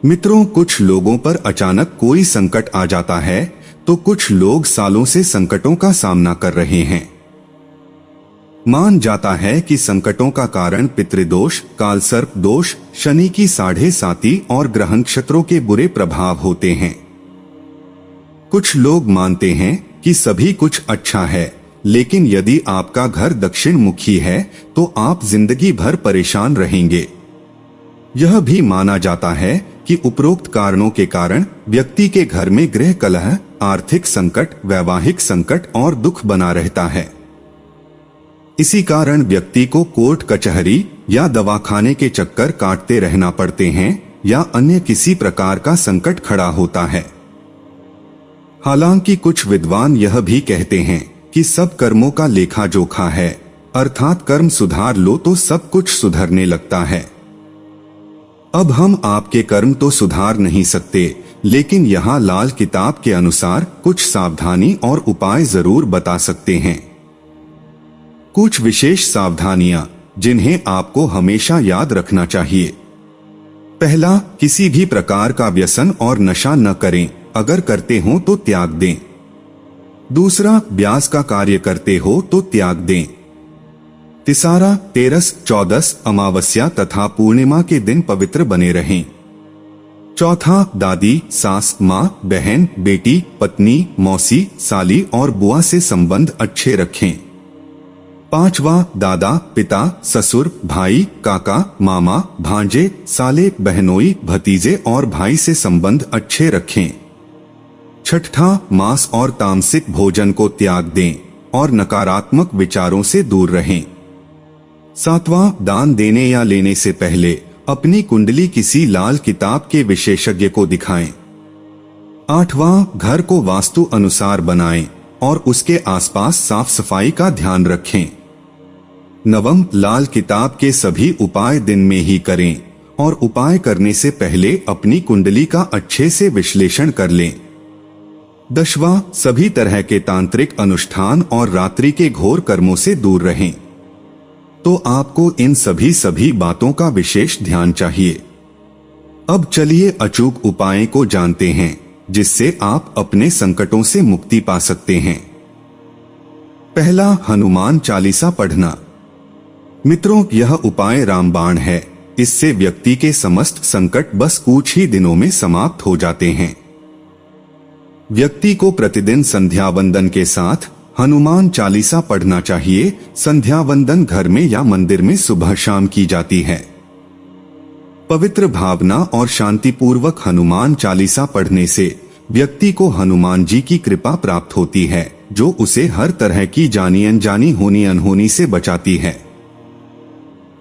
मित्रों, कुछ लोगों पर अचानक कोई संकट आ जाता है तो कुछ लोग सालों से संकटों का सामना कर रहे हैं। मान जाता है कि संकटों का कारण पितृदोष, कालसर्प दोष, शनि की 7.5 और ग्रह नक्षत्रों के बुरे प्रभाव होते हैं। कुछ लोग मानते हैं कि सभी कुछ अच्छा है, लेकिन यदि आपका घर दक्षिण मुखी है तो आप जिंदगी भर परेशान रहेंगे। यह भी माना जाता है कि उपरोक्त कारणों के कारण व्यक्ति के घर में गृह कलह, आर्थिक संकट, वैवाहिक संकट और दुख बना रहता है। इसी कारण व्यक्ति को कोर्ट कचहरी या दवाखाने के चक्कर काटते रहना पड़ते हैं या अन्य किसी प्रकार का संकट खड़ा होता है। हालांकि कुछ विद्वान यह भी कहते हैं कि सब कर्मों का लेखा जोखा है, अर्थात कर्म सुधार लो तो सब कुछ सुधरने लगता है। अब हम आपके कर्म तो सुधार नहीं सकते, लेकिन यहाँ लाल किताब के अनुसार कुछ सावधानी और उपाय जरूर बता सकते हैं। कुछ विशेष सावधानियां जिन्हें आपको हमेशा याद रखना चाहिए। पहला, किसी भी प्रकार का व्यसन और नशा न करें, अगर करते हो तो त्याग दें। दूसरा, ब्याज का कार्य करते हो तो त्याग दें। तीसरा, तेरस, चौदस, अमावस्या तथा पूर्णिमा के दिन पवित्र बने रहें। चौथा, दादी, सास, माँ, बहन, बेटी, पत्नी, मौसी, साली और बुआ से संबंध अच्छे रखें। पांचवा, दादा, पिता, ससुर, भाई, काका, मामा, भांजे, साले, बहनोई, भतीजे और भाई से संबंध अच्छे रखें। छठा, मांस और तामसिक भोजन को त्याग दें और नकारात्मक विचारों से दूर रहें। सातवां, दान देने या लेने से पहले अपनी कुंडली किसी लाल किताब के विशेषज्ञ को दिखाएं। आठवां, घर को वास्तु अनुसार बनाएं और उसके आसपास साफ सफाई का ध्यान रखें। नवम, लाल किताब के सभी उपाय दिन में ही करें और उपाय करने से पहले अपनी कुंडली का अच्छे से विश्लेषण कर लें। दसवां, सभी तरह के तांत्रिक अनुष्ठान और रात्रि के घोर कर्मों से दूर रहें। तो आपको इन सभी बातों का विशेष ध्यान चाहिए। अब चलिए अचूक उपाय को जानते हैं जिससे आप अपने संकटों से मुक्ति पा सकते हैं। पहला, हनुमान चालीसा पढ़ना। मित्रों, यह उपाय रामबाण है। इससे व्यक्ति के समस्त संकट बस कुछ ही दिनों में समाप्त हो जाते हैं। व्यक्ति को प्रतिदिन संध्या वंदन के साथ हनुमान चालीसा पढ़ना चाहिए। संध्या वंदन घर में या मंदिर में सुबह शाम की जाती है। पवित्र भावना और शांतिपूर्वक हनुमान चालीसा पढ़ने से व्यक्ति को हनुमान जी की कृपा प्राप्त होती है, जो उसे हर तरह की जानी अनजानी होनी अनहोनी से बचाती है।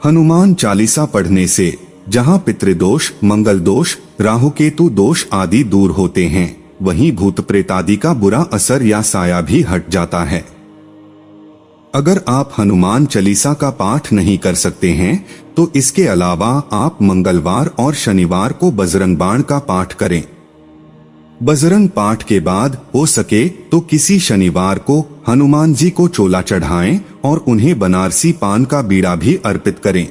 हनुमान चालीसा पढ़ने से जहां पितृदोष, मंगल दोष, राहु केतु दोष आदि दूर होते हैं, वहीं भूत प्रेत आदि का बुरा असर या साया भी हट जाता है। अगर आप हनुमान चालीसा का पाठ नहीं कर सकते हैं तो इसके अलावा आप मंगलवार और शनिवार को बजरंग बाण का पाठ करें। बजरंग पाठ के बाद हो सके तो किसी शनिवार को हनुमान जी को चोला चढ़ाएं और उन्हें बनारसी पान का बीड़ा भी अर्पित करें।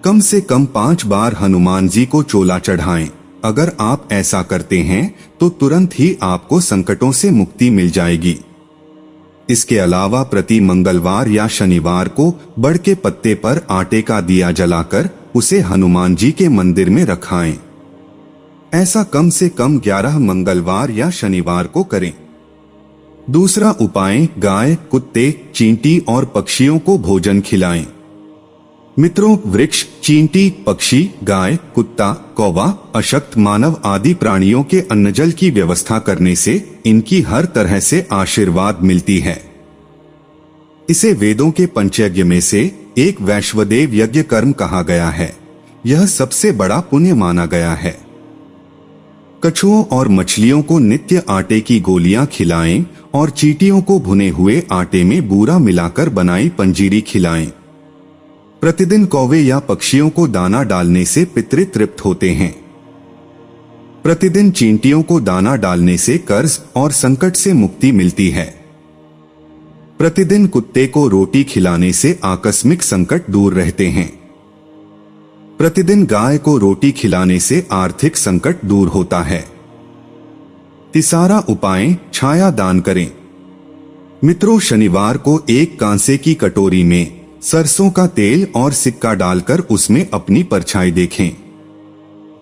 कम से कम 5 बार हनुमान जी को चोला चढ़ाएं। अगर आप ऐसा करते हैं तो तुरंत ही आपको संकटों से मुक्ति मिल जाएगी। इसके अलावा प्रति मंगलवार या शनिवार को बड़ के पत्ते पर आटे का दिया जलाकर उसे हनुमान जी के मंदिर में रखाएं। ऐसा कम से कम 11 मंगलवार या शनिवार को करें। दूसरा उपाय, गाय, कुत्ते, चींटी और पक्षियों को भोजन खिलाएं। मित्रों, वृक्ष, चींटी, पक्षी, गाय, कुत्ता, कौवा, अशक्त मानव आदि प्राणियों के अन्नजल की व्यवस्था करने से इनकी हर तरह से आशीर्वाद मिलती है। इसे वेदों के पंचयज्ञ में से एक वैश्वदेव यज्ञ कर्म कहा गया है। यह सबसे बड़ा पुण्य माना गया है। कछुओं और मछलियों को नित्य आटे की गोलियां खिलाएं और चींटियों को भुने हुए आटे में बूरा मिलाकर बनाई पंजीरी खिलाएं। प्रतिदिन कौवे या पक्षियों को दाना डालने से पितृ तृप्त होते हैं। प्रतिदिन चींटियों को दाना डालने से कर्ज और संकट से मुक्ति मिलती है। प्रतिदिन कुत्ते को रोटी खिलाने से आकस्मिक संकट दूर रहते हैं। प्रतिदिन गाय को रोटी खिलाने से आर्थिक संकट दूर होता है। तीसरा उपाय, छाया दान करें। मित्रों, शनिवार को एक कांसे की कटोरी में सरसों का तेल और सिक्का डालकर उसमें अपनी परछाई देखें।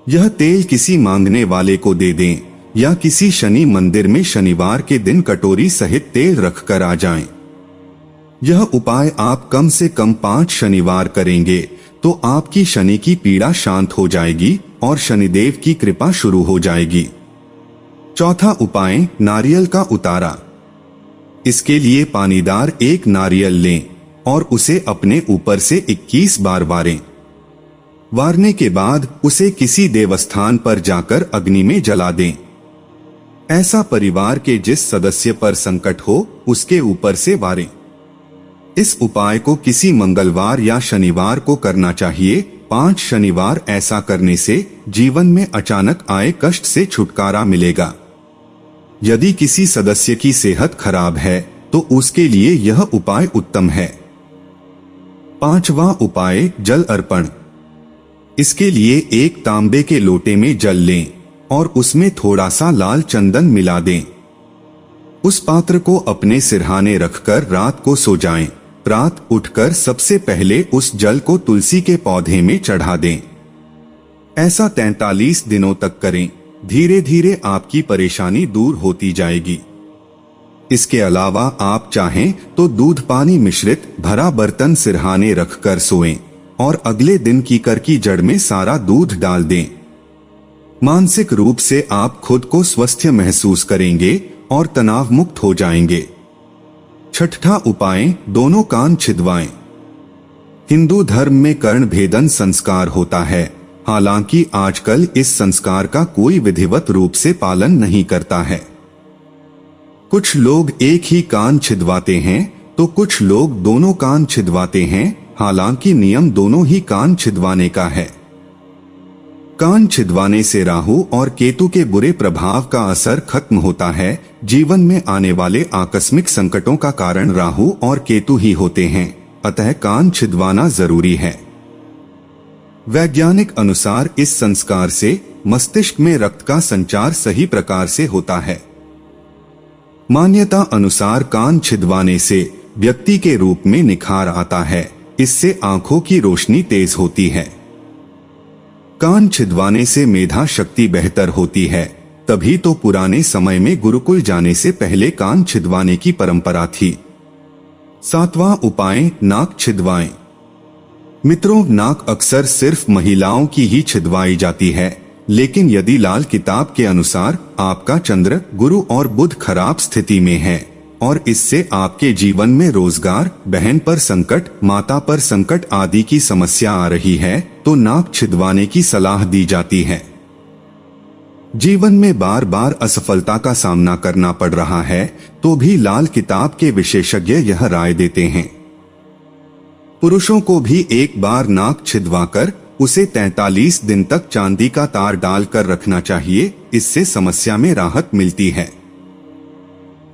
यह तेल किसी मांगने वाले को दे दें या किसी शनि मंदिर में शनिवार के दिन कटोरी सहित तेल रखकर आ जाएं। यह उपाय आप कम से कम 5 शनिवार करेंगे तो आपकी शनि की पीड़ा शांत हो जाएगी और शनिदेव की कृपा शुरू हो जाएगी। चौथा उपाय, नारियल का उतारा। इसके लिए पानीदार एक नारियल लें और उसे अपने ऊपर से 21 बार वारें। वारने के बाद उसे किसी देवस्थान पर जाकर अग्नि में जला दें। ऐसा परिवार के जिस सदस्य पर संकट हो उसके ऊपर से वारें। इस उपाय को किसी मंगलवार या शनिवार को करना चाहिए। 5 शनिवार ऐसा करने से जीवन में अचानक आए कष्ट से छुटकारा मिलेगा। यदि किसी सदस्य की सेहत खराब है तो उसके लिए यह उपाय उत्तम है। 5वां उपाय, जल अर्पण। इसके लिए एक तांबे के लोटे में जल लें और उसमें थोड़ा सा लाल चंदन मिला दें। उस पात्र को अपने सिरहाने रखकर रात को सो जाएं। प्रात उठकर सबसे पहले उस जल को तुलसी के पौधे में चढ़ा दें। ऐसा 43 दिनों तक करें। धीरे धीरे आपकी परेशानी दूर होती जाएगी। इसके अलावा आप चाहें तो दूध पानी मिश्रित भरा बर्तन सिरहाने रखकर सोएं और अगले दिन कीकर की जड़ में सारा दूध डाल दें। मानसिक रूप से आप खुद को स्वस्थ महसूस करेंगे और तनाव मुक्त हो जाएंगे। छठा उपाय, दोनों कान छिदवाएं। हिंदू धर्म में कर्ण भेदन संस्कार होता है, हालांकि आजकल इस संस्कार का कोई विधिवत रूप से पालन नहीं करता है। कुछ लोग एक ही कान छिदवाते हैं तो कुछ लोग दोनों कान छिदवाते हैं, हालांकि नियम दोनों ही कान छिदवाने का है। कान छिदवाने से राहु और केतु के बुरे प्रभाव का असर खत्म होता है। जीवन में आने वाले आकस्मिक संकटों का कारण राहु और केतु ही होते हैं, अतः कान छिदवाना जरूरी है। वैज्ञानिक अनुसार इस संस्कार से मस्तिष्क में रक्त का संचार सही प्रकार से होता है। मान्यता अनुसार कान छिदवाने से व्यक्ति के रूप में निखार आता है। इससे आंखों की रोशनी तेज होती है। कान छिदवाने से मेधा शक्ति बेहतर होती है। तभी तो पुराने समय में गुरुकुल जाने से पहले कान छिदवाने की परंपरा थी। 7वां उपाय, नाक छिदवाएं। मित्रों, नाक अक्सर सिर्फ महिलाओं की ही छिदवाई जाती है, लेकिन यदि लाल किताब के अनुसार आपका चंद्र, गुरु और बुध खराब स्थिति में है और इससे आपके जीवन में रोजगार, बहन पर संकट, माता पर संकट आदि की समस्या आ रही है तो नाक छिदवाने की सलाह दी जाती है। जीवन में बार बार असफलता का सामना करना पड़ रहा है तो भी लाल किताब के विशेषज्ञ यह राय देते हैं। पुरुषों को भी एक बार नाक छिदवाकर उसे 43 दिन तक चांदी का तार डालकर रखना चाहिए। इससे समस्या में राहत मिलती है।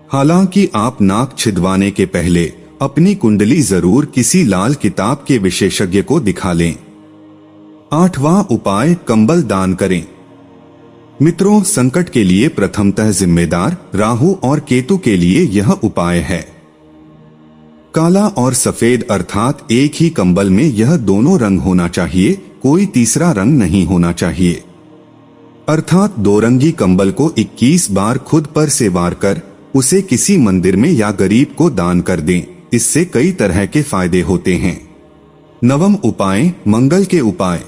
हालांकि आप नाक छिदवाने के पहले अपनी कुंडली जरूर किसी लाल किताब के विशेषज्ञ को दिखा लें। 8वां उपाय, कंबल दान करें। मित्रों, संकट के लिए प्रथमतः जिम्मेदार राहु और केतु के लिए यह उपाय है। काला और सफेद अर्थात एक ही कंबल में यह दोनों रंग होना चाहिए, कोई तीसरा रंग नहीं होना चाहिए। अर्थात 2 रंगी कंबल को 21 बार खुद पर से वार कर उसे किसी मंदिर में या गरीब को दान कर दें। इससे कई तरह के फायदे होते हैं। 9वां उपाय, मंगल के उपाय।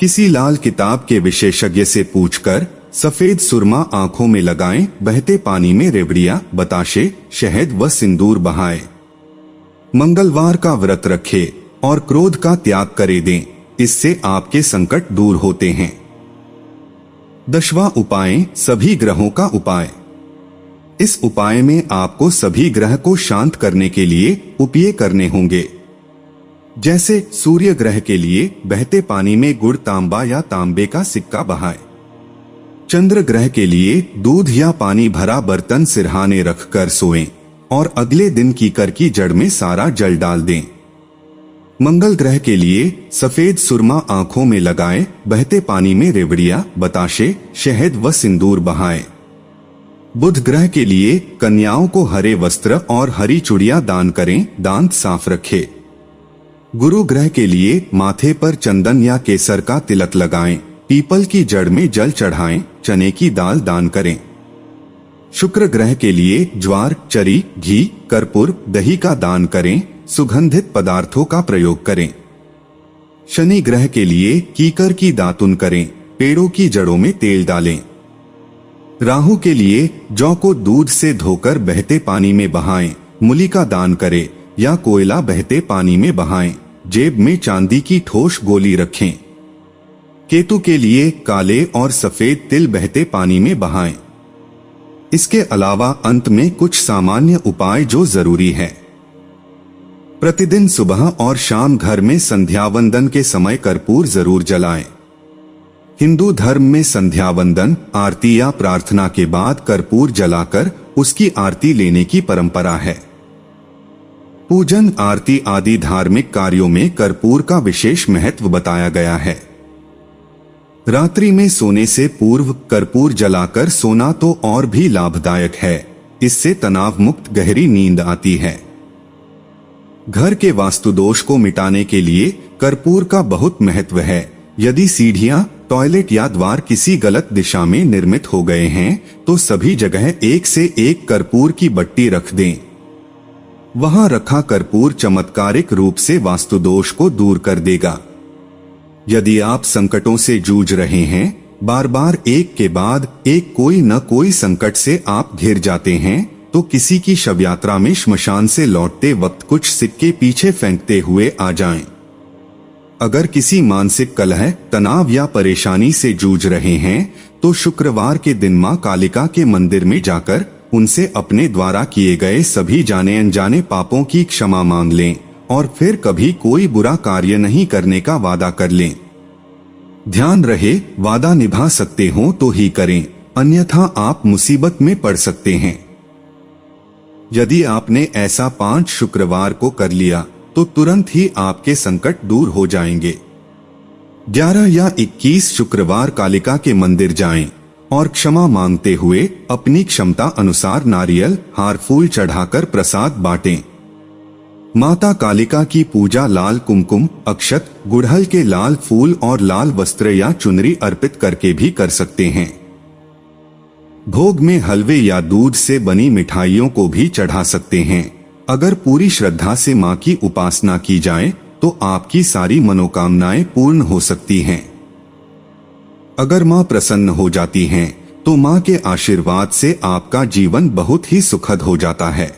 किसी लाल किताब के विशेषज्ञ से पूछकर सफेद सुरमा आंखों में लगाएं, बहते पानी में रेवड़ियां, बताशे, शहद व सिंदूर बहाएं। मंगलवार का व्रत रखें और क्रोध का त्याग करे दें। इससे आपके संकट दूर होते हैं। 10वां उपाय, सभी ग्रहों का उपाय। इस उपाय में आपको सभी ग्रह को शांत करने के लिए उपाय करने होंगे। जैसे सूर्य ग्रह के लिए बहते पानी में गुड़, तांबा या तांबे का सिक्का बहाएं। चंद्र ग्रह के लिए दूध या पानी भरा बर्तन सिरहाने रखकर सोएं और अगले दिन कीकर की जड़ में सारा जल डाल दें। मंगल ग्रह के लिए सफेद सुरमा आंखों में लगाएं, बहते पानी में रेवड़िया, बताशे, शहद व सिंदूर बहाएं। बुध ग्रह के लिए कन्याओं को हरे वस्त्र और हरी चूड़ियां दान करें, दांत साफ रखें। गुरु ग्रह के लिए माथे पर चंदन या केसर का तिलक लगाएं, पीपल की जड़ में जल चढ़ाएं, चने की दाल दान करें। शुक्र ग्रह के लिए ज्वार, चरी, घी, कर्पूर, दही का दान करें, सुगंधित पदार्थों का प्रयोग करें। शनि ग्रह के लिए कीकर की दातुन करें, पेड़ों की जड़ों में तेल डालें। राहु के लिए जौ को दूध से धोकर बहते पानी में बहाएं, मूली का दान करें या कोयला बहते पानी में बहाएं, जेब में चांदी की ठोस गोली रखें। केतु के लिए काले और सफेद तिल बहते पानी में बहाएं। इसके अलावा अंत में कुछ सामान्य उपाय जो जरूरी है। प्रतिदिन सुबह और शाम घर में संध्या वंदन के समय कर्पूर जरूर जलाएं। हिंदू धर्म में संध्या वंदन, आरती या प्रार्थना के बाद कर्पूर जलाकर उसकी आरती लेने की परंपरा है। पूजन, आरती आदि धार्मिक कार्यों में कर्पूर का विशेष महत्व बताया गया है। रात्रि में सोने से पूर्व कर्पूर जलाकर सोना तो और भी लाभदायक है। इससे तनाव मुक्त गहरी नींद आती है। घर के वास्तु दोष को मिटाने के लिए कर्पूर का बहुत महत्व है। यदि सीढ़ियां, टॉयलेट या द्वार किसी गलत दिशा में निर्मित हो गए हैं तो सभी जगह एक से एक कर्पूर की बट्टी रख दें। वहां रखा कर्पूर चमत्कारिक रूप से वास्तु दोष को दूर कर देगा। यदि आप संकटों से जूझ रहे हैं, बार बार एक के बाद एक कोई न कोई संकट से आप घिर जाते हैं, तो किसी की शव यात्रा में श्मशान से लौटते वक्त कुछ सिक्के पीछे फेंकते हुए आ जाएं। अगर किसी मानसिक कलह, तनाव या परेशानी से जूझ रहे हैं तो शुक्रवार के दिन मां कालिका के मंदिर में जाकर उनसे अपने द्वारा किए गए सभी जाने अनजाने पापों की क्षमा मांग लें और फिर कभी कोई बुरा कार्य नहीं करने का वादा कर लें। ध्यान रहे, वादा निभा सकते हो तो ही करें, अन्यथा आप मुसीबत में पड़ सकते हैं। यदि आपने ऐसा 5 शुक्रवार को कर लिया तो तुरंत ही आपके संकट दूर हो जाएंगे। 11 या 21 शुक्रवार कालिका के मंदिर जाएं और क्षमा मांगते हुए अपनी क्षमता अनुसार नारियल, हार, फूल चढ़ाकर प्रसाद बांटें। माता कालिका की पूजा लाल कुमकुम, अक्षत, गुड़हल के लाल फूल और लाल वस्त्र या चुनरी अर्पित करके भी कर सकते हैं। भोग में हलवे या दूध से बनी मिठाइयों को भी चढ़ा सकते हैं। अगर पूरी श्रद्धा से मां की उपासना की जाए तो आपकी सारी मनोकामनाएं पूर्ण हो सकती हैं। अगर मां प्रसन्न हो जाती हैं, तो मां के आशीर्वाद से आपका जीवन बहुत ही सुखद हो जाता है।